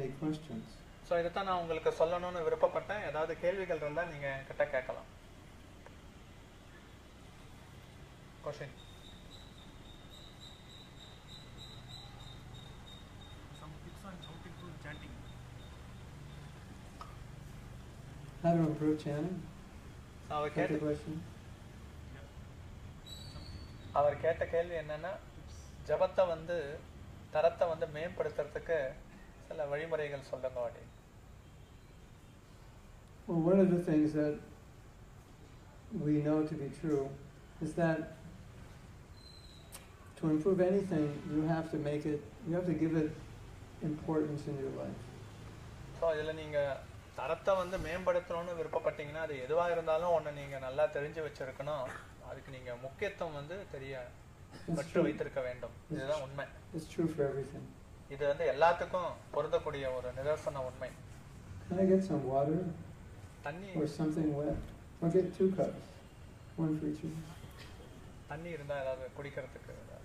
any questions. So இதைத்தான் நான் உங்களுக்கு சொல்லணும்னு விருப்பப்பட்டேன். ஏதாவது கேள்விகள் இருந்தால் நீங்கள் கிட்ட கேட்கலாம். Question. Some tips on how to improve chanting. How to improve chanting? அவர் That's the கேட்ட question. அவர் கேட்ட கேள்வி என்னன்னா, ஜபத்தை வந்து தரத்தை வந்து மேம்படுத்துறதுக்கு சில வழிமுறைகள் சொல்லுங்க அப்படி. Well, one of the things that we know to be true is that to improve anything, you have to give it importance in your life. So இதில் நீங்கள் தரத்தை வந்து மேம்படுத்தணும்னு விருப்பப்பட்டீங்கன்னா, அது எதுவாக இருந்தாலும் ஒன்று நீங்கள் நல்லா தெரிஞ்சு வச்சிருக்கணும். அதுக்கு நீங்கள் முக்கியத்துவம் வந்து பற்று வைத்திருக்க வேண்டும். இதுதான் உண்மை. It's true for everything. இது வந்து எல்லாத்துக்கும் பொருந்தக்கூடிய ஒரு நிதர்சன உண்மை. Can I get some water? தண்ணி Or something wet? I'll get 2 cups. One for each of you. தண்ணி இருந்தால் ஏதாவது குடிக்கிறதுக்கு ஏதாவது.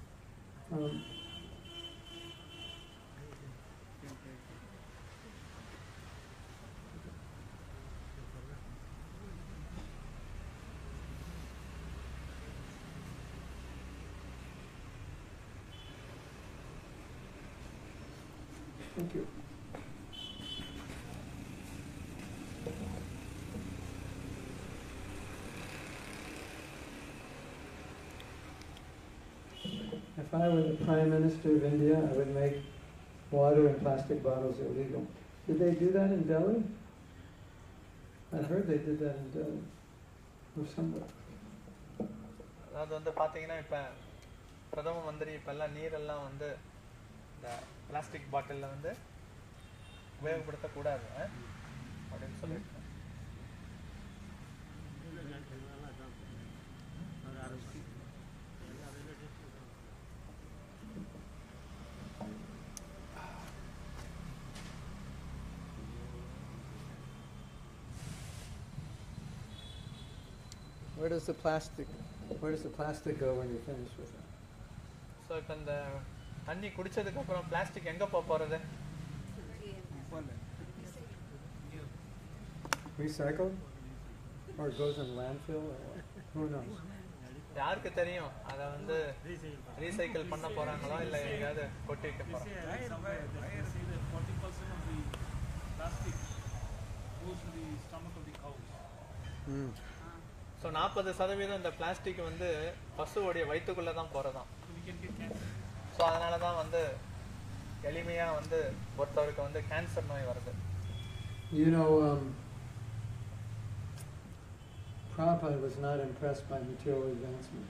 Thank you. If I were the Prime Minister of India, I would make water in plastic bottles illegal. Did they do that in Delhi? I heard they did that in Delhi. Or somewhere. அதாவது வந்து பார்த்தீங்கன்னா, இப்போ பிரதம மந்திரி இப்போல்லாம் நீரெல்லாம் வந்து இந்த plastic பாட்டிலில் வந்து உபயோகப்படுத்தக்கூடாது அப்படின்னு சொல்லியிருக்கேன். Where does the plastic go when you're finished with it? So இப்போ இந்த தண்ணி குடிச்சதுக்கு அப்புறம் பிளாஸ்டிக் எங்கே போகிறது? Recycled? Or it goes in landfill? Or what? Who knows? யாருக்கு தெரியும்? அதை வந்து ரீசைக்கிள் பண்ண போறாங்களோ இல்லை எங்கேயாவது கொட்டி வைக்க போறாங்க. ஸோ 40% இந்த பிளாஸ்டிக் வந்து பசுவோடைய வயிற்றுக்குள்ளே தான் போகிறதாம். ஸோ அதனால தான் வந்து எளிமையாக வந்து ஒருத்தவருக்கு வந்து கேன்சர் நோய் வருது. You know, Prabhupada was not impressed by material advancement.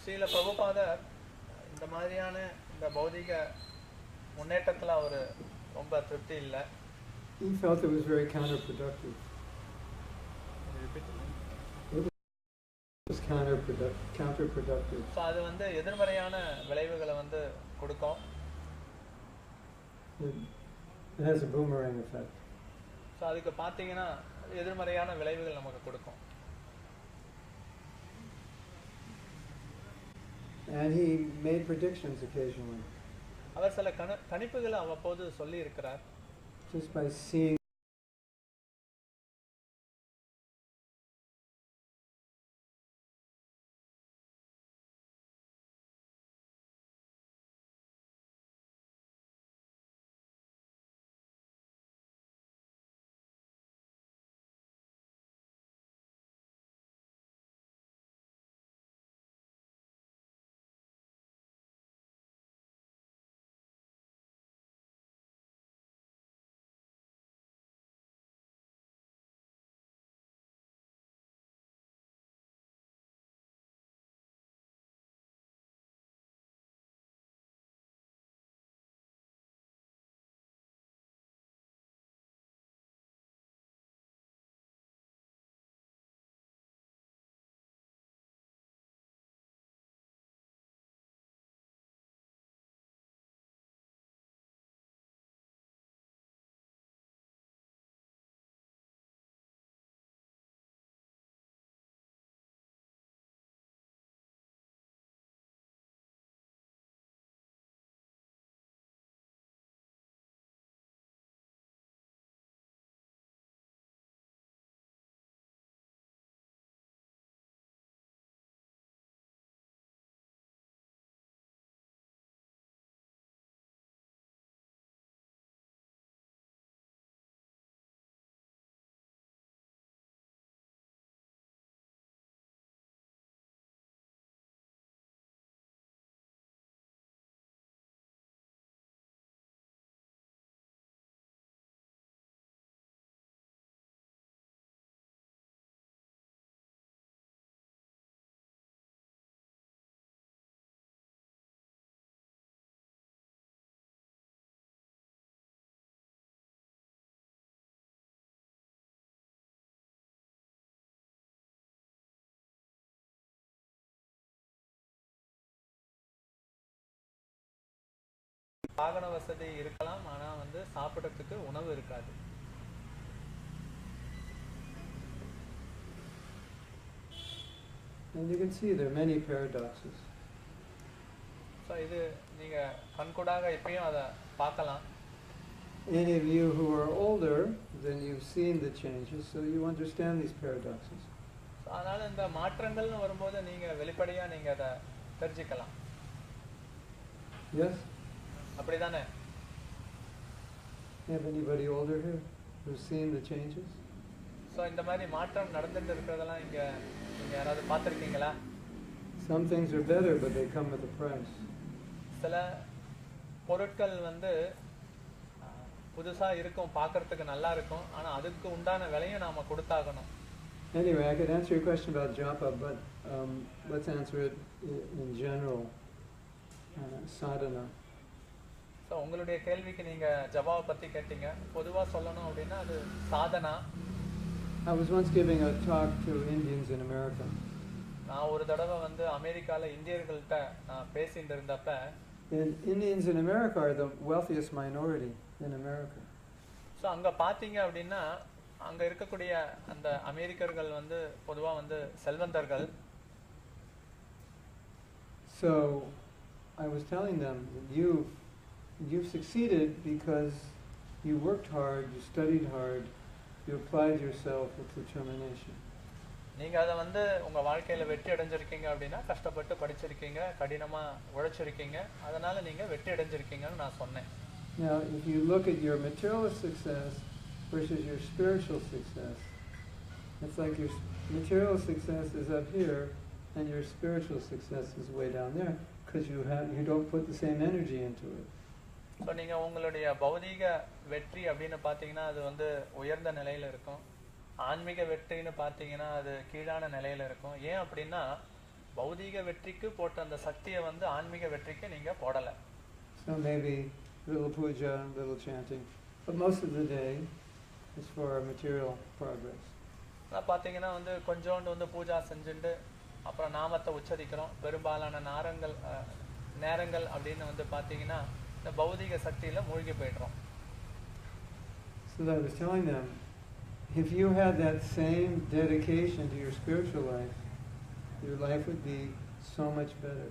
Srila பிரபுபாதர் இந்த மாதிரியான இந்த பௌதிக முன்னேற்றத்தில் அவர் ரொம்ப திருப்தி இல்லை. He felt it was very counterproductive. It was counterproductive. So அது வந்து எதிர்மறையான விளைவுகளை வந்து கொடுக்கும். It has a boomerang effect. So அதுக்கு பார்த்தீங்கன்னா எதிர்மறையான விளைவுகள் நமக்கு கொடுக்கும். And he made predictions occasionally. அவர் சில கணிப்புகளை அவ்வப்போது சொல்லி இருக்கிறார். Just by seeing வாகன வசதி இருக்கலாம், ஆனா வந்து சாப்பிடறதுக்கு உணவு இருக்காது. And you can see there are many paradoxes. So இது நீங்க கண்கூடாக இப்பயும் அதை பார்க்கலாம். Any of you who are older, then you've seen the changes, so you understand these paradoxes. அதனால இந்த மாற்றங்கள்னு வரும்போது நீங்க வெளிப்படையா நீங்க அதை தெரிஞ்சுக்கலாம். Yes? அப்படிதானே? Have anybody older here who's seen the changes? So இந்த மாதிரி மாற்றம் நடந்துட்டு இருக்கிறதெல்லாம் இங்க நீங்க யாராவது பார்த்துருக்கீங்களா? Some things are better, but they come with a price. சில பொருட்கள் வந்து புதுசா இருக்கும், பார்க்கறதுக்கு நல்லா இருக்கும், ஆனா அதுக்கு உண்டான விலையும் நாம கொடுத்தாகணும். Anyway, I could answer your question about japa, but let's answer it in general. Sadhana. So உங்களுடைய கேள்விக்கு நீங்க ஜபாவை பத்தி கேட்டீங்க. பொதுவா சொல்லணும் அப்படின்னா அது Sadhana. I was once giving a talk to Indians in America. நான் ஒரு தடவை வந்து அமெரிக்கால இந்தியர்கள்ட்ட நான் பேசிட்டு இருந்தப்ப, And Indians in America are the wealthiest minority in America. So அங்க பாத்தீங்க அப்படின்னா அங்க இருக்கக்கூடிய அந்த அமெரிக்கர்கள் வந்து பொதுவா வந்து செல்வந்தர்கள். So I was telling them that you've succeeded because you worked hard, you studied hard, you applied yourself with determination. நீங்க அதை வந்து உங்க வாழ்க்கையில வெற்றி அடைஞ்சிருக்கீங்க அப்படின்னா கஷ்டப்பட்டு படிச்சிருக்கீங்க, கடினமா உழைச்சிருக்கீங்க, அதனால நீங்க வெற்றி அடைஞ்சிருக்கீங்கன்னு நான் சொன்னேன். Now, if you look at your material success versus your spiritual success, it's like your material success is up here and your spiritual success is way down there because you don't put the same energy into it. So நீங்க உங்களுடைய பௌதீக வெற்றி அப்படின்னு பார்த்தீங்கன்னா அது வந்து உயர்ந்த நிலையில இருக்கும். ஆன்மீக வெற்றின்னு பார்த்தீங்கன்னா அது கீழான நிலையில இருக்கும். ஏன் அப்படின்னா பௌதீக வெற்றிக்கு போட்ட அந்த சக்தியை வந்து ஆன்மீக வெற்றிக்கு நீங்க போடலை. So maybe little puja, little chanting, but most of the day is for material progress. நான் பார்த்தீங்கன்னா வந்து கொஞ்சோண்டு வந்து பூஜா செஞ்சுட்டு அப்புறம் நாமத்தை உச்சரிக்கிறோம். பெரும்பாலான நேரங்கள் அப்படின்னு வந்து பார்த்தீங்கன்னா இந்த பௌதிக சக்தியில மூழ்கி போயிடுறோம். So I was telling them, if you had that same dedication to your spiritual life, your life would be so much better.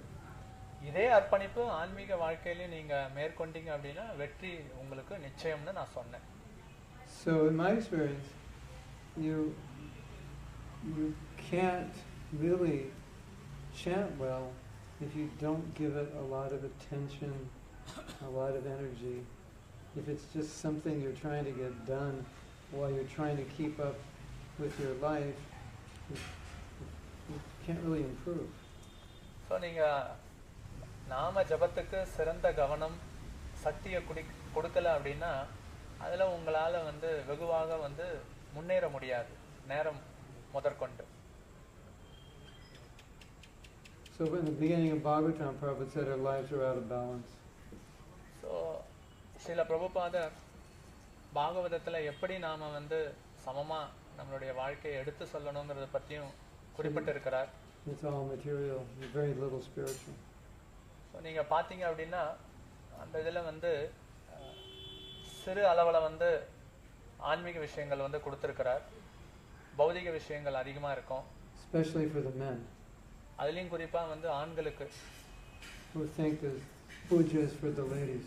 இதே அர்ப்பணிப்பு ஆன்மீக வாழ்க்கையில நீங்க மேற்கொண்டீங்க அப்படின்னா வெற்றி உங்களுக்கு நிச்சயம்னு நான் சொன்னேன். So in my experience, you can't really chant well if you don't give it a lot of attention, a lot of energy. If it's just something you're trying to get done while you're trying to keep up with your life, you can't really improve. So நீங்க நாம ஜபத்துக்கு சிறந்த கவனம் சக்தியை கொடுக்கல அப்படின்னா அதுல உங்களால வந்து வெகுவாக வந்து முன்னேற முடியாது நேரம் முதற்கொண்டு. So in the beginning of Bhagavatam, Prabhu said our lives are out of balance. So சில பிரபுபாதர் பாகவதத்துல எப்படி நாம வந்து சமமா நம்மளுடைய வாழ்க்கையை எடுத்து சொல்லணுங்கிறத பத்தியும் குறிப்பிட்டிருக்கிறார். It's all material, very little spiritual. So நீங்க பாத்தீங்க அப்படின்னா அந்த இதுல வந்து சிறு அளவுல வந்து ஆன்மீக விஷயங்கள் வந்து கொடுத்திருக்கிறார், பௌதிக விஷயங்கள் அதிகமா இருக்கும். Especially for the men. அதுலயும் குறிப்பா வந்து ஆண்களுக்கு. Who think that puja is for the ladies.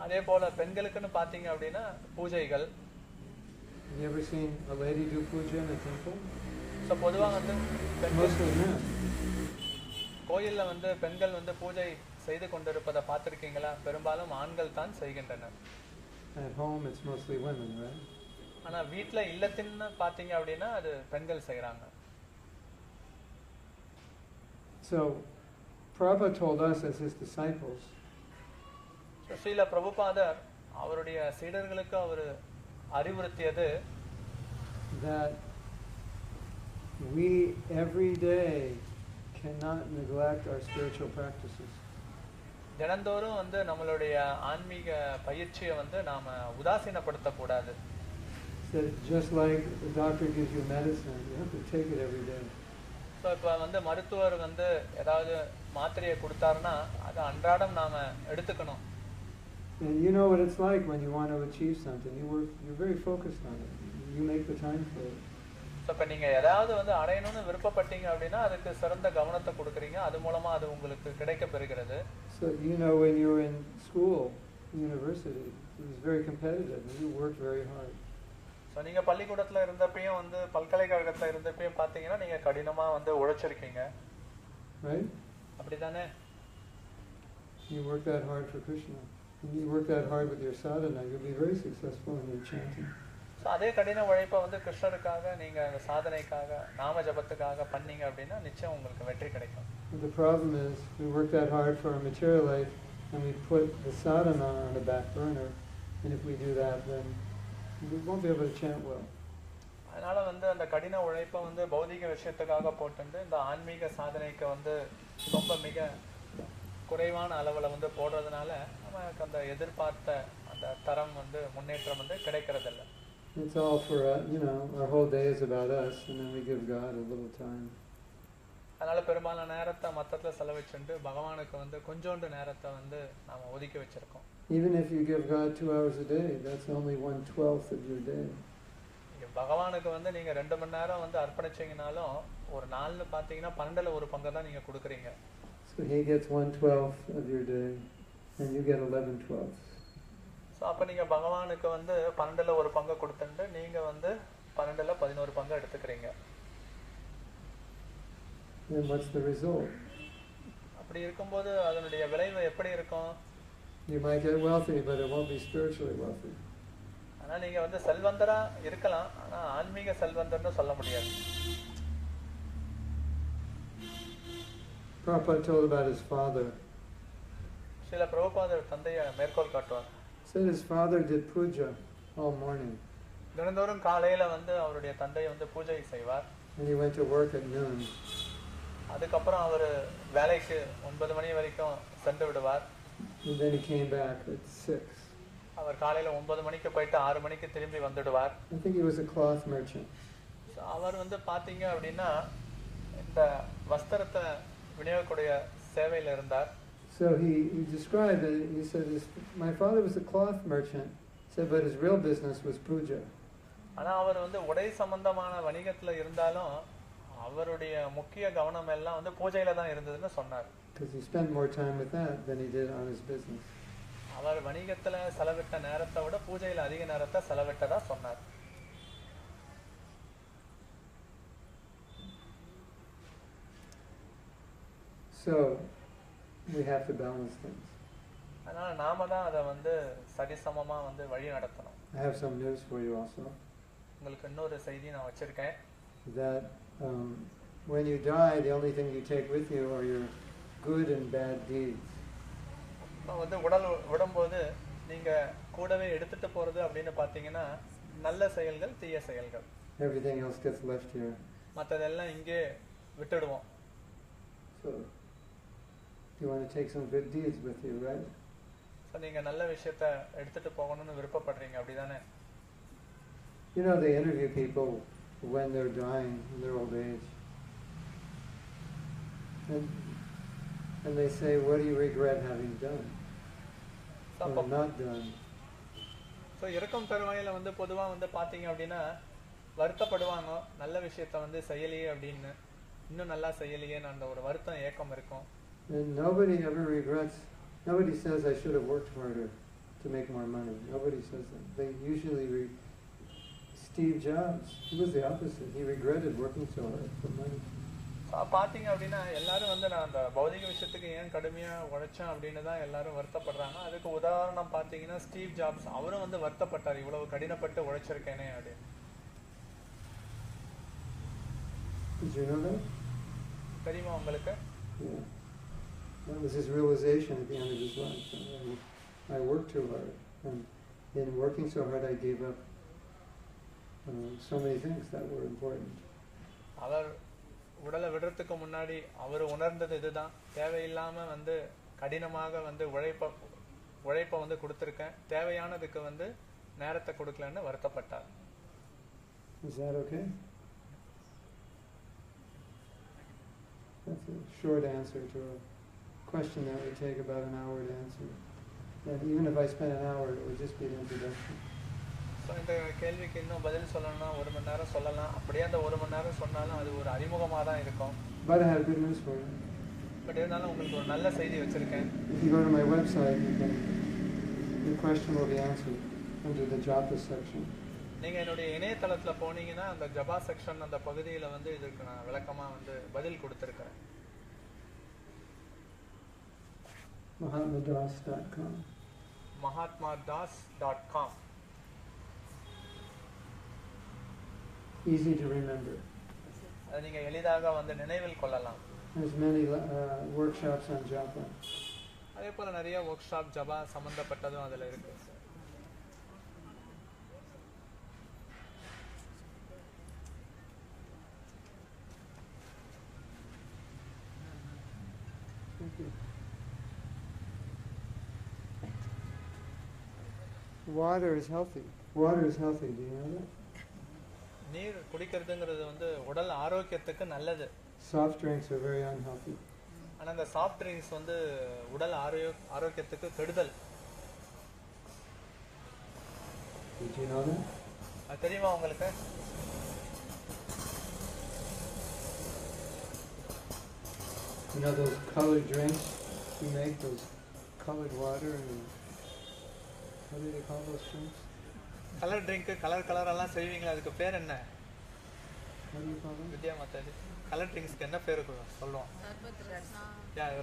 அதே போல பெண்களுக்குன்னு பாத்தீங்க அப்படின்னா பூஜைகள். Have you ever seen a lady do puja in a temple? So பொதுவா வந்து Mostly men. கோயில்ல வந்து பெண்கள் வந்து பூஜை செய்து கொண்டிருப்பதை பார்த்திருக்கீங்களா? பெரும்பாலும் ஆண்கள் தான் செய்கின்றனர். At home it's mostly women, right? ஆனா வீட்ல இல்லத்தின்னு பாத்தீங்க அப்படின்னா அது பெண்கள் செய்யறாங்க. So Prabhupada told us as his disciples, Srila பிரபுபாதர் அவருடைய சீடர்களுக்கு அவர் அறிவுறுத்தியது that we every day cannot neglect our spiritual practices. தினந்தோறும் வந்து நம்மளுடைய ஆன்மீக பயிற்சியை வந்து நாம உதாசீனப்படுத்த கூடாது. So just like the doctor gives you medicine, you have to take it every day. So இப்போ வந்து மருத்துவர் வந்து ஏதாவது மாத்திரையை கொடுத்தாருன்னா அதை அன்றாடம் நாம எடுத்துக்கணும். And you know what it's like when you want to achieve something. You're very focused on it. You make the time for it. So இப்போ நீங்கள் ஏதாவது வந்து அடையணும்னு விருப்பப்பட்டீங்க அப்படின்னா அதுக்கு சிறந்த கவனத்தை கொடுக்குறீங்க, அது மூலமா அது உங்களுக்கு கிடைக்க பெறுகிறது. So you know when you were in school, university, it was very competitive and you worked very hard. So நீங்கள் பள்ளிக்கூடத்தில் இருந்தப்பையும் வந்து பல்கலைக்கழகத்தில் இருந்தப்பையும் பார்த்தீங்கன்னா நீங்கள் கடினமாக வந்து உழைச்சிருக்கீங்க. Right? அப்படி தானே? You work that hard for Krishna. And you work that hard with your sadhana, you'll be very successful in your chanting. So அதே கடின உழைப்பை வந்து கிருஷ்ணருக்காக நீங்கள் அந்த சாதனைக்காக நாம ஜபத்துக்காக பண்ணீங்க அப்படின்னா நிச்சயம் உங்களுக்கு வெற்றி கிடைக்கும். But the problem is we work that hard for our material life and we put the sadhana on the back burner, and if we do that then we won't be able to chant well. அதனால வந்து அந்த கடின உழைப்பை வந்து பௌதிக விஷயத்துக்காக போட்டு இந்த ஆன்மீக சாதனைக்கு வந்து ரொம்ப மிக குறைவான அளவில் வந்து போடுறதுனால நமக்கு அந்த எதிர்பார்த்த அந்த தரம் வந்து முன்னேற்றம் வந்து கிடைக்கிறதில்ல. It's all for our whole day is about us, and then we give God a little time. அதனால பெரும்பாலான நேரத்தை மொத்தத்தில் செலவிச்சுட்டு பகவானுக்கு வந்து கொஞ்சோண்டு நேரத்தை வந்து நாம ஒதுக்கி வச்சிருக்கோம். Even if you give God 2 hours a day, that's only 1/12 of your day. பகவானுக்கு வந்து நீங்க 2 மணி நேரம் வந்து அர்ப்பணிச்சீங்கனாலும் ஒரு நாள்னு பார்த்தீங்கன்னா 12ல ஒரு பங்கு தான் நீங்க கொடுக்குறீங்க. So he gets 1/12 of your day, and you get 11/12. So அப்போ நீங்கள் பகவானுக்கு வந்து 12ல ஒரு பங்கு கொடுத்துட்டு நீங்கள் வந்து 12ல 11 பங்கு எடுத்துக்கிறீங்க. Then what's the result? அப்படி இருக்கும்போது அதனுடைய விளைவு எப்படி இருக்கும்? You might get wealthy, but it won't be spiritually wealthy. ஆனால் நீங்கள் வந்து செல்வந்தரா இருக்கலாம், ஆனால் ஆன்மீக செல்வந்தர்னு சொல்ல முடியாது. Prabhupada told about his father. சில பிரபுபாதர் தந்தையை மேற்கோள் காட்டுவார். Said his father did puja all morning. தினந்தோறும் காலையில வந்து அவருடைய தந்தை வந்து பூஜை செய்வார். And he went to work at noon. அதுக்கப்புறம் அவர் வேலைக்கு 9 மணி வரைக்கும் சென்று விடுவார். And then he came back at 6. அவர் காலையில 9 மணிக்கு போயிட்டு 6 மணிக்கு திரும்பி வந்துடுவார். I think he was a cloth merchant. அவர் வந்து பாத்தீங்க அப்படின்னா இந்த வஸ்திரத்தை விநியோகக்கூடிய சேவையில இருந்தார். So he described it. He said, my father was a cloth merchant. Said, but his real business was puja. ஆனா அவர் வந்து உடை சம்பந்தமான வணிகத்துல இருந்தாலும் அவருடைய முக்கிய கவனம் எல்லாம் வந்து பூஜையில தான் இருந்ததுன்னு சொன்னார். Because he spent more time with that than he did on his business. அவர் வணிகத்துல செலவிட்ட நேரத்தை விட பூஜையில அதிக நேரத்தை செலவிட்டதா சொன்னார். So we have to balance things. அதனால நாம தான் அதை வந்து சரிசமமா வந்து வழி நடத்தணும். I have some news for you also. உங்களுக்கு இன்னொரு செய்தி நான் வச்சிருக்கேன். That when you die, the only thing you take with you are your good and bad deeds. வந்து உடல் விடும்போது நீங்க கூடவே எடுத்துட்டு போறது அப்படின்னு பாத்தீங்கன்னா நல்ல செயல்கள் தீய செயல்கள். Everything else gets left here. மற்றதெல்லாம் இங்கே விட்டுடுவோம். So you want to take some good deeds with you, right? So நீங்க நல்ல விஷயத்தை எடுத்துட்டு போகணும்னு விருப்பப்படுறீங்க, அப்படிதானே? You know, they interview people when they're dying in their old age. And they say, what do you regret having done or not done? So இறக்கும் தருவாயில் வந்து பொதுவாக வந்து பார்த்தீங்க அப்படின்னா வருத்தப்படுவாங்க, நல்ல விஷயத்த வந்து செய்யலையே அப்படின்னு, இன்னும் நல்லா செய்யலையேன்னு அந்த ஒரு வருத்தம் ஏக்கம் இருக்கும். And nobody ever regrets. Nobody says I should have worked harder to make more money. Nobody says that. They usually Steve Jobs, he was the opposite. He regretted working so hard for money. பார்த்தீங்க அப்படின்னா எல்லாரும் வந்து நான் அந்த பௌதிக விஷயத்துக்கு ஏன் கடுமையாக உழைச்சேன் அப்படின்னு தான் எல்லாரும் வருத்தப்படுறாங்க. அதுக்கு உதாரணம் பார்த்தீங்கன்னா ஸ்டீவ் ஜாப்ஸ், அவரும் வந்து வருத்தப்பட்டார், இவ்வளவு கடினப்பட்டு உழைச்சிருக்கேனே அப்படின்னு. Did you know that? தெரியுமா உங்களுக்கு? Yeah. That was his realization at the end of his life. I worked too hard. And in working so hard, I gave up so many things that were important. அவர் உடலை விடுறதுக்கு முன்னாடி அவர் உணர்ந்தது இதுதான், தேவையில்லாம வந்து கடினமாக வந்து உழைப்பை வந்து கொடுத்துருக்கேன், தேவையானதுக்கு வந்து நேரத்தை கொடுக்கலன்னு வருத்தப்பட்டார். Is that okay? That's a short answer to a question that would take about an hour to answer. And even if I spent an hour, it would just be an introduction. So இந்த கேள்விக்கு இன்னும் பதில் சொல்லணும்னா 1 மணி நேரம் சொல்லலாம். அப்படியே அந்த 1 மணி நேரம் சொன்னாலும் அது ஒரு அறிமுகமாக தான் இருக்கும். But I have good news for you. But இருந்தாலும் உங்களுக்கு ஒரு நல்ல செய்தி வச்சுருக்கேன். If you go to my website, your question will be answered under the japa section. நீங்கள் என்னுடைய இணையதளத்தில் போனீங்கன்னா அந்த ஜபா செக்ஷன் அந்த பகுதியில் வந்து இதுக்கு நான் விளக்கமாக வந்து பதில் கொடுத்துருக்கிறேன். Mahatmadas.com. mahatmadas.com. Easy to remember. அதை நீங்கள் எளிதாக வந்து நினைவில் கொள்ளலாம். There's many workshops on japa. அதே போல் நிறைய ஒர்க் ஷாப் ஜபா சம்மந்தப்பட்டதும் அதில் இருக்குது. Thank you. Water is healthy. Water is healthy. Do you know that? நீர் குடிக்கிறதுங்கிறது வந்து உடல் ஆரோக்கியத்துக்கு நல்லது. Soft drinks are very unhealthy. ஆனால் அந்த சாஃப்ட் ட்ரிங்க்ஸ் வந்து உடல் ஆரோக்கியத்துக்கு கெடுதல். Did you know that? அது தெரியுமா உங்களுக்கு? You know those colored drinks you make, those colored water and what do they call those drinks? Colour ட்ரிங்க்கு கலரெல்லாம் செய்வீங்களா, அதுக்கு பேர் என்ன? What do you call them? Vidya Mataji, colour ட்ரிங்க்ஸ்க்கு என்ன பேர் சொல்லுவோம்?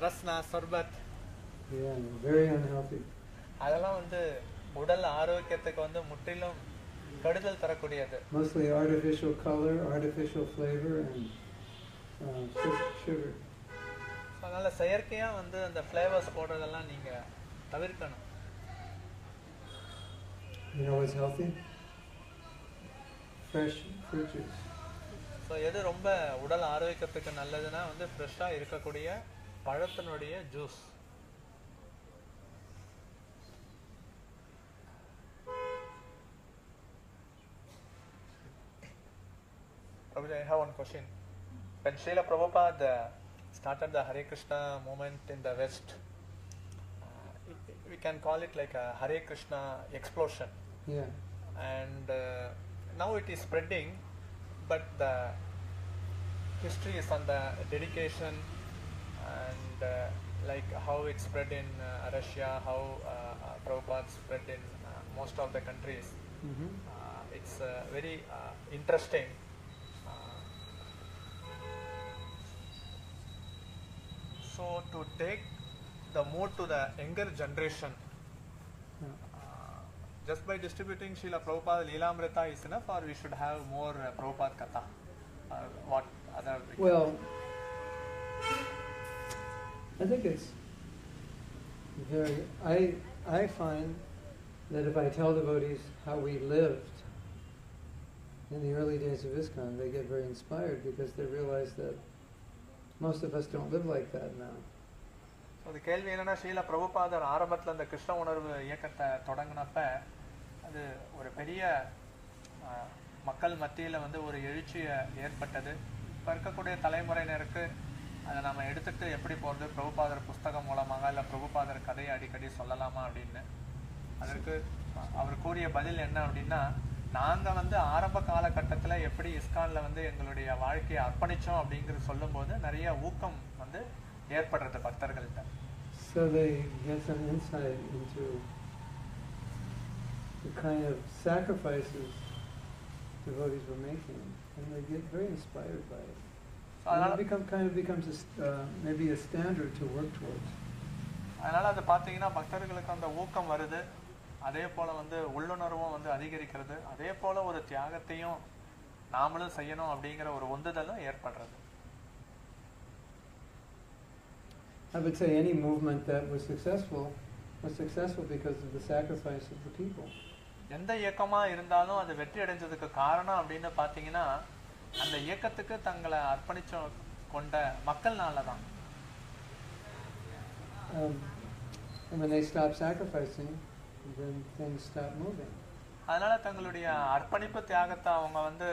ரஸ்னா, சர்பத். Yeah, very unhealthy. அதெல்லாம் வந்து உடல் ஆரோக்கியத்துக்கு வந்து முற்றிலும் கெடுதல் தரக்கூடியது. Mostly artificial color, artificial flavor and sugar. அதனால செயற்கையாக வந்து அந்த ஃப்ளேவர்ஸ் போடுறதெல்லாம் நீங்கள் தவிர்க்கணும். You know what's healthy? Fresh fruit juice. So எது ரொம்ப உடல் ஆரோக்கியத்துக்கு நல்லதுன்னா வந்து ஃப்ரெஷ்ஷாக இருக்கக்கூடிய பழத்தினுடைய juice. Prabhu, I have one question. When Srila Prabhupada started the Hare Krishna movement in the West, we can call it like a Hare Krishna explosion. Yeah. And now it is spreading, but the history is on the dedication and like how it spread in Russia, how Prabhupada spread in most of the countries. Mm-hmm. It's very interesting. So to take the mood to the younger generation, just by distributing Srila Prabhupada Leelamrita is enough, or we should have more Prabhupada Katha? What other? Well, I think it's very. I find that if I tell devotees how we lived in the early days of ISKCON, they get very inspired because they realize that most of us don't live like that now. அது கேள்வி என்னன்னா, ஸ்ரீல பிரபுபாதர் ஆரம்பத்தில் அந்த கிருஷ்ண உணர்வு இயக்கத்தை தொடங்கினப்ப அது ஒரு பெரிய மக்கள் மத்தியில் வந்து ஒரு எழுச்சியை ஏற்பட்டது. இப்போ இருக்கக்கூடிய தலைமுறையினருக்கு அதை நம்ம எடுத்துகிட்டு எப்படி போகிறது, பிரபுபாதர் புஸ்தகம் மூலமாக இல்லை பிரபுபாதர் கதையை அடிக்கடி சொல்லலாமா அப்படின்னு. அதற்கு அவர் கூறிய பதில் என்ன அப்படின்னா, நாங்கள் வந்து ஆரம்ப காலகட்டத்தில் எப்படி இஸ்கானில் வந்து எங்களுடைய வாழ்க்கையை அர்ப்பணித்தோம் அப்படிங்கிறது சொல்லும்போது நிறைய ஊக்கம் வந்து ஏற்படுறது பக்தர்கள்ட்ட. So they get some insight into the kind of sacrifices devotees were making, and they get very inspired by it. And it becomes maybe a standard to work towards. அதனால் அது பார்த்தீங்கன்னா பக்தர்களுக்கு அந்த ஊக்கம் வருது, அதே போல் வந்து உள்ளுணர்வும் வந்து அதிகரிக்கிறது, அதே போல் ஒரு தியாகத்தையும் நாமளும் செய்யணும் அப்படிங்கிற ஒரு உந்துதலும் ஏற்படுறது. I would say any movement that was successful because of the sacrifice of the people. எந்த இயக்கமாக இருந்தாலும் அது வெற்றி அடைஞ்சதுக்கு காரணம் அப்படின்னு பார்த்தீங்கன்னா அந்த இயக்கத்துக்கு தங்களை அர்ப்பணிச்சு கொண்ட மக்கள்னால தான். And when they stop sacrificing, then things stop moving. அதனால தங்களுடைய அர்ப்பணிப்பு தியாகத்தை அவங்க வந்து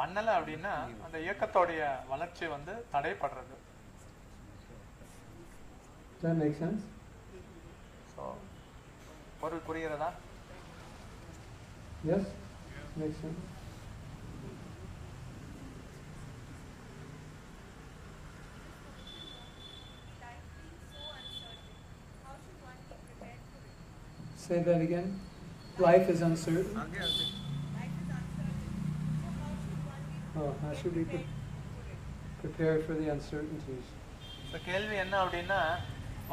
பண்ணலை அப்படின்னா அந்த இயக்கத்தோடைய வளர்ச்சி வந்து தடைப்படுறது. Does that make sense? So பொருள் புரிகிறதா? Yes? Makes sense? Say that again. Life is uncertain. Oh, how should we prepare for the uncertainties? இப்போ கேள்வி என்ன அப்படின்னா,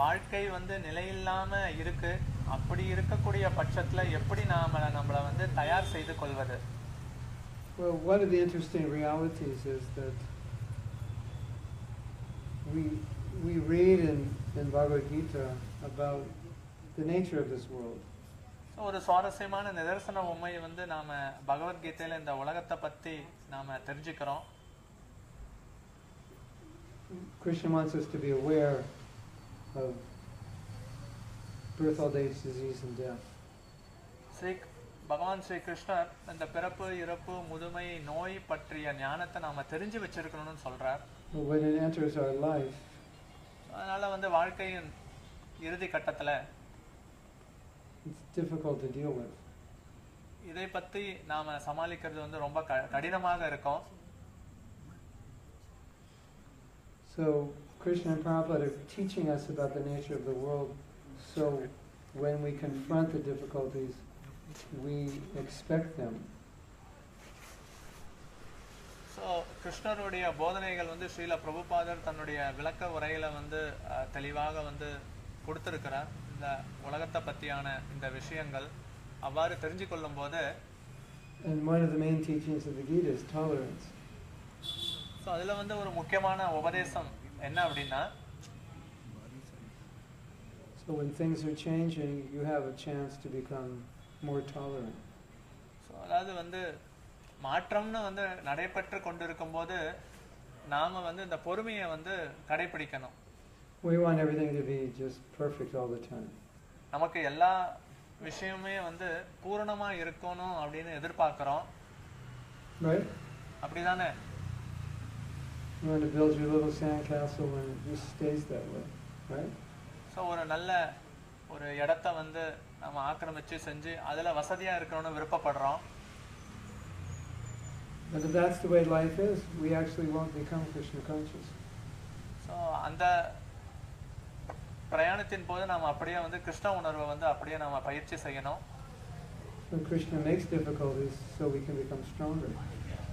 வாழ்க்கை வந்து நிலையில்லாம இருக்கு, அப்படி இருக்கக்கூடிய பட்சத்துல எப்படி நம்மளை வந்து தயார் செய்து கொள்வது? Well, one of the interesting realities is that we read in Bhagavad Gita about the nature of this world. ஒரு சுவாரஸ்யமான நிதர்சன உண்மை வந்து நாம பகவத்கீதையில இந்த உலகத்தை பத்தி நாம தெரிஞ்சுக்கிறோம். Krishna wants us to be aware of birth, old age, disease, and death. பகவான் ஸ்ரீ கிருஷ்ணர் இந்த பிறப்பு, இறப்பு, முதுமை, நோய் பற்றிய ஞானத்தை நாம தெரிஞ்சு வச்சிருக்கணும்னு சொல்றார். When it enters our life, அதனால வந்து வாழ்க்கையின் இறுதி கட்டத்துல it's difficult to deal with. இதை பத்தி நாம சமாளிக்கிறது வந்து ரொம்ப கடினமாக இருக்கும். So Krishna and Prabhupada are teaching us about the nature of the world, so when we confront the difficulties, we expect them. So கிருஷ்ணருடைய போதனைகள் வந்து ஸ்ரீல பிரபுபாதர் தன்னுடைய விளக்க உரையில வந்து தெளிவாக வந்து கொடுத்திருக்கிறார். இந்த உலகத்தை பத்தியான இந்த விஷயங்கள் அவ்வாறு தெரிஞ்சு கொள்ளும் போது, and one of the main teachings of the Gita is tolerance. So அதுல வந்து ஒரு முக்கியமான உபதேசம் என்ன அப்படின்னா, so when things are changing, you have a chance to become more tolerant. So அதாவது வந்து மாற்றம்னு வந்து நடைபெற்று கொண்டிருக்கும் போது நாம வந்து இந்த பொறுமையை வந்து கடைபிடிக்கணும். We want everything to be just perfect all the time. நமக்கு எல்லா விஷயமே வந்து பூரணமா இருக்கணும் அப்படின்னு எதிர்பார்க்கிறோம். Right? அப்படிதானே? You want to build your little sand castle and it just stays that way, right? So ஒரு நல்ல ஒரு இடத்தை வந்து நம்ம ஆக்கிரமிச்சு செஞ்சு அதுல வசதியா இருக்கணும்னு விருப்பப்படுறோம். But if that's the way life is, we actually won't become Krishna conscious. So அந்த பிரயாணத்தின் போது நாம அப்படியே வந்து கிருஷ்ண உணர்வை வந்து அப்படியே நாம பயிற்சி செய்யணும். When Krishna makes difficulties, so we can become stronger.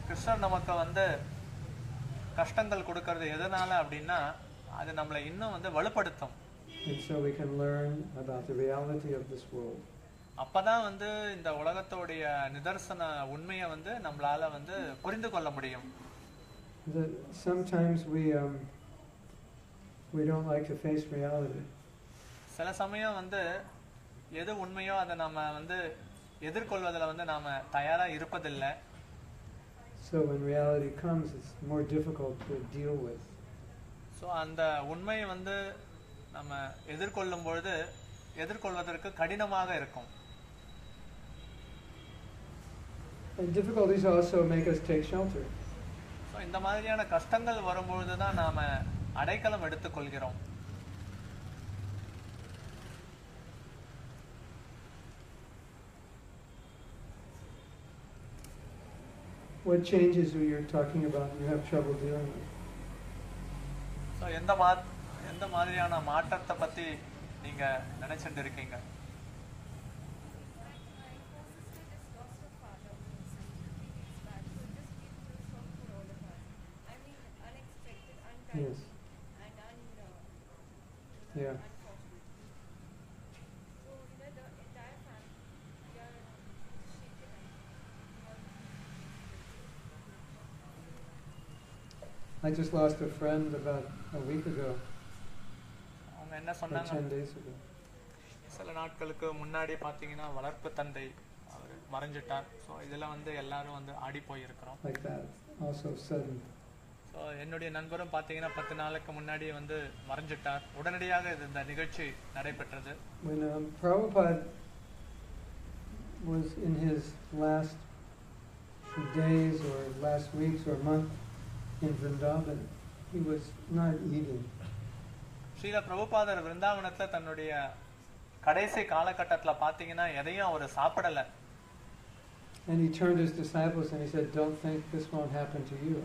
கிருஷ்ணர் நமக்கு வந்து கஷ்டங்கள் கொடுக்கறது எதனால அப்படின்னா, அது நம்மளை இன்னும் வந்து வலுப்படுத்தும். And so we can learn about the reality of this world. அப்பதான் வந்து இந்த உலகத்தோடைய நிதர்சன உண்மையை வந்து நம்மளால வந்து புரிந்து கொள்ள முடியும். Sometimes we don't like to face reality. சில சமயம் வந்து எது உண்மையோ அதை நம்ம வந்து எதிர்கொள்வதில் வந்து நாம தயாரா இருப்பதில்லை. So when reality comes, it's more difficult to deal with. So அந்த உண்மையை வந்து நம்ம எதிர்கொள்ளும் பொழுது எதிர்கொள்வதற்கு கடினமாக இருக்கும். And difficulties also make us take shelter. So இந்த மாதிரியான கஷ்டங்கள் வரும்பொழுது தான் நாம அடைக்கலம் எடுத்துக்கொள்கிறோம். What changes are you talking about you have trouble dealing with? So எந்த மாதிரியான மாற்றத்தை பத்தி நீங்க நினைச்சிட்டு இருக்கீங்க? Yes. Yeah. I just lost a friend about a week ago. அவங்க என்ன Or சொன்னாங்க? 10 days ago. சில நாட்களுக்கு முன்னாடி பாத்தீங்கன்னா வளர்ப்பு தந்தை அவர் மறைஞ்சிட்டார். ஸோ இதில் வந்து எல்லாரும் வந்து ஆடி போயிருக்கிறோம். Like that, also sudden. So என்னுடைய நண்பரும் பார்த்தீங்கன்னா 10 நாளுக்கு முன்னாடி வந்து மறைஞ்சிட்டார். உடனடியாக இந்த நிகழ்ச்சி நடைபெற்றது. When Prabhupada was in his last days or last weeks or month in Vrindavan, he was not eating. Srila பிரபுபாதர் விருந்தாவனத்தில் தன்னுடைய கடைசி காலகட்டத்துல பாத்தீங்கன்னா எதையும் அவர் சாப்பிடல. And he turned his disciples and he said, don't think this won't happen to you.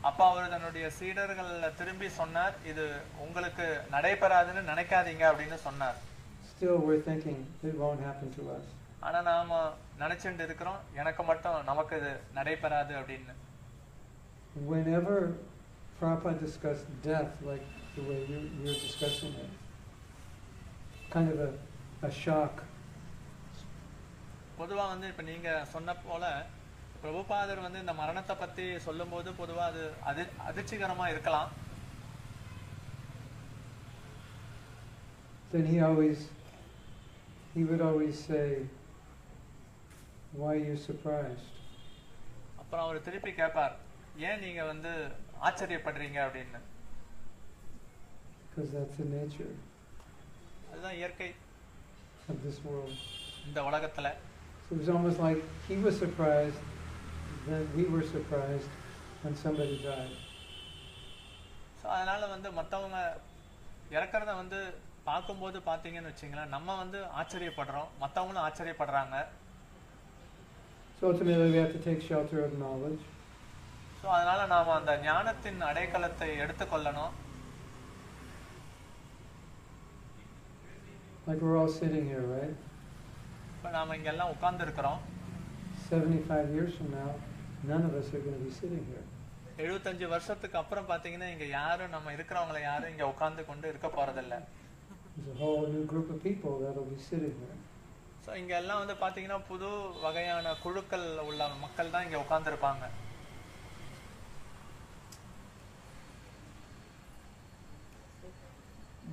அப்ப அவர் தன்னுடைய சீடர்கள் திரும்பி சொன்னார், இது உங்களுக்கு நடைபெறாதுன்னு நினைக்காதீங்க அப்படின்னு சொன்னார். Still we're thinking it won't happen to us. ஆனா நாம நினைச்சுட்டு இருக்கிறோம் எனக்கு மட்டும் நமக்கு இது நடைபெறாது அப்படின்னு. Whenever Prabhupada discussed death like the way you're discussing it, kind of a shock. பொதுவா வந்து இப்ப நீங்க சொன்ன போல பிரபுபாதர் வந்து இந்த மரணத்தை பத்தி சொல்லும்போது பொதுவா அது அதிர்ச்சிகரமா இருக்கலாம். Then he would always say, why are you surprised? அப்புறம் அவர் திருப்பி கேட்பார், ஏன் நீங்க வந்து ஆச்சரியப்படுறீங்க அப்படின்னு. Because that's the nature அதுதான் இயற்கை of this world. இந்த உலகத்துல. So it was almost like he was surprised, then we were surprised when somebody died. So அதனால வந்து மற்றவங்க இறக்கிறத வந்து பார்க்கும்போது பார்த்தீங்கன்னு வச்சிங்களேன், நம்ம வந்து ஆச்சரியப்படுறோம், மற்றவங்களும் ஆச்சரியப்படுறாங்க. So ultimately we have to take shelter of knowledge. So அதனால நாம அந்த ஞானத்தின் அடைக்கலத்தை எடுத்துக்கொள்ளணும். Like we're all sitting here, right? இப்போ நாம இங்க எல்லாம் உட்கார்ந்து இருக்கிறோம். 75 years from now, none of us are going to be sitting here. 75 வருஷத்துக்கு அப்புறம் பாத்தீங்கன்னா இங்க யாரும் நம்ம இருக்கிறவங்கள யாரும் இங்க உட்கார்ந்து கொண்டு இருக்க போறதில்ல. There's a whole new group of people that'll be sitting here. So இங்க எல்லாம் வந்து பாத்தீங்கன்னா புது வகையான குழுக்கள் உள்ள மக்கள் தான் இங்க உட்கார்ந்து இருப்பாங்க.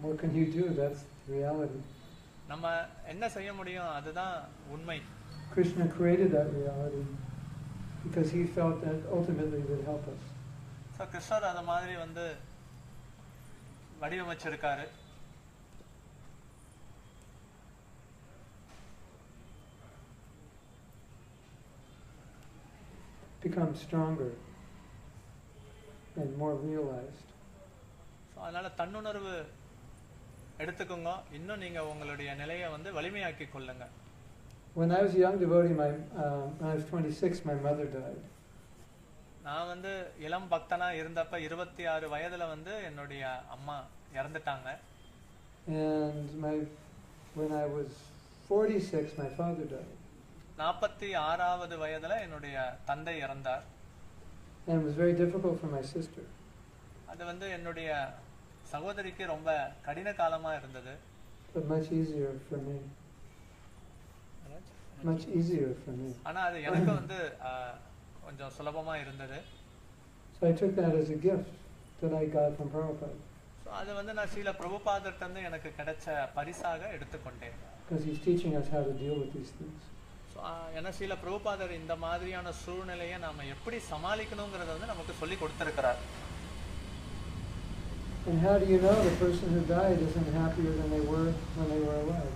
What can you do? That's reality. நம்ம என்ன செய்ய முடியும்? அதுதான் உண்மை. Krishna created that reality because he felt that ultimately it would help us. So கிருஷ்ணர் அந்த மாதிரி வந்து வடிவமைச்சிருக்காரு. Become stronger and more realized. So அதனால தன்னுணர்வு எடுத்துக்கோங்க, இன்னும் நீங்க உங்களுடைய நிலையை வந்து வலிமையாக்கி கொள்ளுங்க. When I was a young devotee, when I was 26, my mother died. நான் வந்து இளம் பக்தனா இருந்தப்ப 26 வயதுல வந்து என்னுடைய அம்மா இறந்துட்டாங்க. And when I was 46, my father died. 46வது வயதுல என்னுடைய தந்தை இறந்தார். And it was very difficult for my sister. அது வந்து என்னுடைய சகோதரிக்கு ரொம்ப கடின காலமா இருந்தது. But much easier for me. Much easier for me. ஆனா அது எனக்கு வந்து கொஞ்சம் சுலபமா இருந்தது. So I took that as a gift that I got from Prabhupada. So அது வந்து நான் ஸ்ரீல பிரபுபாதர்ட்ட இருந்து எனக்கு கிடைச்ச பரிசாக எடுத்துக்கொண்டேன். Because he's teaching us how to deal with these things. So ஏன்னா ஸ்ரீல பிரபுபாதர் இந்த மாதிரியான சூழ்நிலையை நாம எப்படி சமாளிக்கணுங்கிறத வந்து நமக்கு சொல்லி கொடுத்திருக்கிறார். And how do you know the person who died isn't happier than they were when they were alive?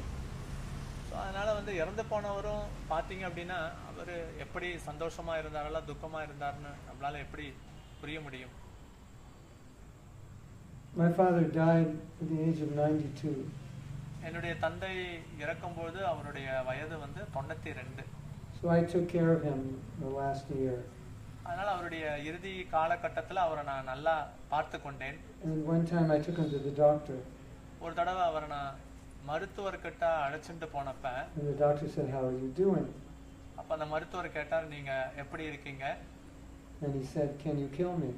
So அதனால வந்து இறந்து போனவரும் பார்த்தீங்க அப்படின்னா அவர் எப்படி சந்தோஷமா இருந்தாரா துக்கமா இருந்தாருன்னு நம்மளால எப்படி புரிய முடியும்? My father died at the age of 92. என்னுடைய தந்தை இறக்கும்போது அவருடைய வயது வந்து 92. So I took care of him the last year. அதனால அவருடைய இறுதி காலகட்டத்துல அவரை நான் நல்லா பார்த்து கொண்டேன். And one time I took him to the doctor. ஒரு தடவை அவரை நான் மருத்துவர்கிட்ட அழைச்சிட்டு போனப்ப And the doctor said, "How are you doing?" அப்ப அந்த மருத்துவர் கேட்டார், நீங்க எப்படி இருக்கீங்க? And he said, "Can you kill me?"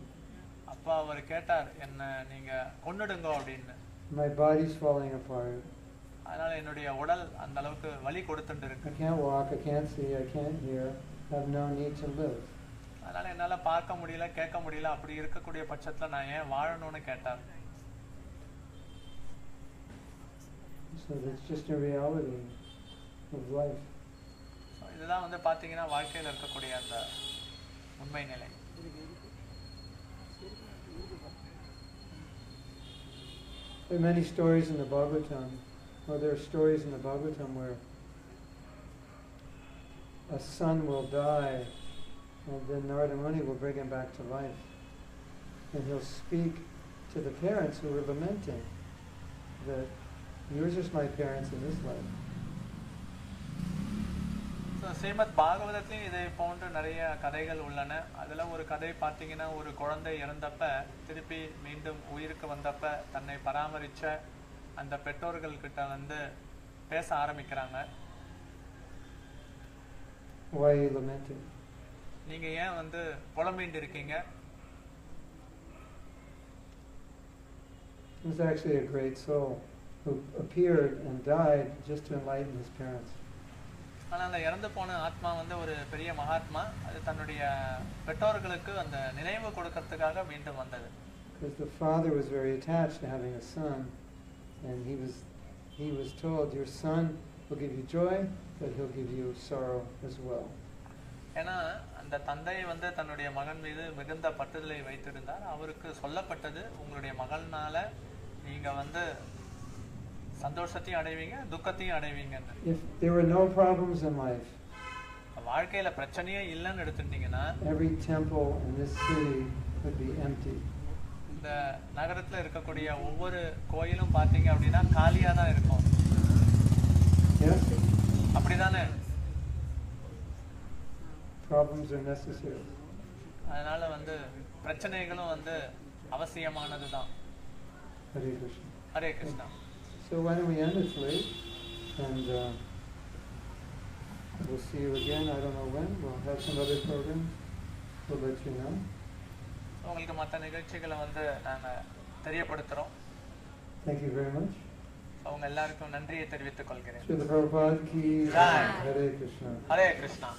அப்ப அவர் கேட்டார், என்ன நீங்க கொன்னுடுங்க அப்படின்னு. My body's falling apart. அதனால என்னுடைய உடல் அந்த அளவுக்கு வலி கொடுத்துட்டு இருக்கு. I can't walk, I can't see, I can't hear. I have no need to live. அதனால என்னால பார்க்க முடியல, கேட்க முடியல, அப்படி இருக்கக்கூடிய பட்சத்துல நான் ஏன் வாழணும்னு கேட்டார். So that's just a reality of life. இதுதான் வந்து பாத்தீங்கன்னா வாழ்க்கையில இருக்கக்கூடிய அந்த உண்மை நிலை. There are many stories in the Bhagavatam, or there are stories in the Bhagavatam where a son will die and then Narada Muni will bring him back to life. And he'll speak to the parents who are lamenting that You were just my parents in this life. Srimad பாகவதத்திலையும் இதை போன்று நிறைய கதைகள் உள்ளன. அதுல ஒரு கதை பார்த்தீங்கன்னா, ஒரு குழந்தை இறந்தப்ப திருப்பி மீண்டும் உயிருக்கு வந்தப்ப தன்னை பராமரிச்ச அந்த பெற்றோர்கள் கிட்ட வந்து பேச ஆரம்பிக்கிறாங்க. Why are you lamenting? நீங்க ஏன் வந்து புலம்பிட்டு இருக்கீங்க? He was actually a great soul who appeared and died just to enlighten his parents. ஆனா அந்த இறந்து போன ஆத்மா வந்து ஒரு பெரிய மகாத்மா. அது தன்னுடைய பெற்றோர்களுக்கு அந்த நினைவு கொடுக்கறதுக்காக மீண்டும் வந்தது. Because the father was very attached to having a son, and he was told, your son will give you joy, but he'll give you sorrow as well. ஏன்னா அந்த தந்தை வந்து தன்னுடைய மகன் மீது மிகுந்த பற்றுதலை வைத்திருந்தார். அவருக்கு சொல்லப்பட்டது, உங்களுடைய மகனால நீங்க வந்து சந்தோஷத்தையும் அடைவீங்க, துக்கத்தையும் அடைவீங்கன்னு. If there were no problems in life, வாழ்க்கையில பிரச்சனையே இல்லைன்னு எடுத்துட்டீங்கன்னா, every temple in this city would be empty. இந்த நகரத்துல இருக்கக்கூடிய ஒவ்வொரு கோயிலும் பாத்தீங்க அப்படின்னா காலியா தான் இருக்கும். Yes? அப்படிதானே? Problems are necessary. அதனால வந்து பிரச்சனைகளும் வந்து அவசியமானதுதான். Hare Krishna. Hare Krishna. So why don't we end it late, and we'll see you again. I don't know when. We'll have some other program. We'll let you know. உங்களுக்கு மற்ற நிகழ்ச்சிகளை வந்து நாங்க தெரியப்படுத்துறோம். Thank you very much. அவங்க எல்லாருக்கும் நன்றியை தெரிவித்துக் கொள்கிறேன். Srila Prabhupada ki Jai. Hare Krishna. Hare Krishna.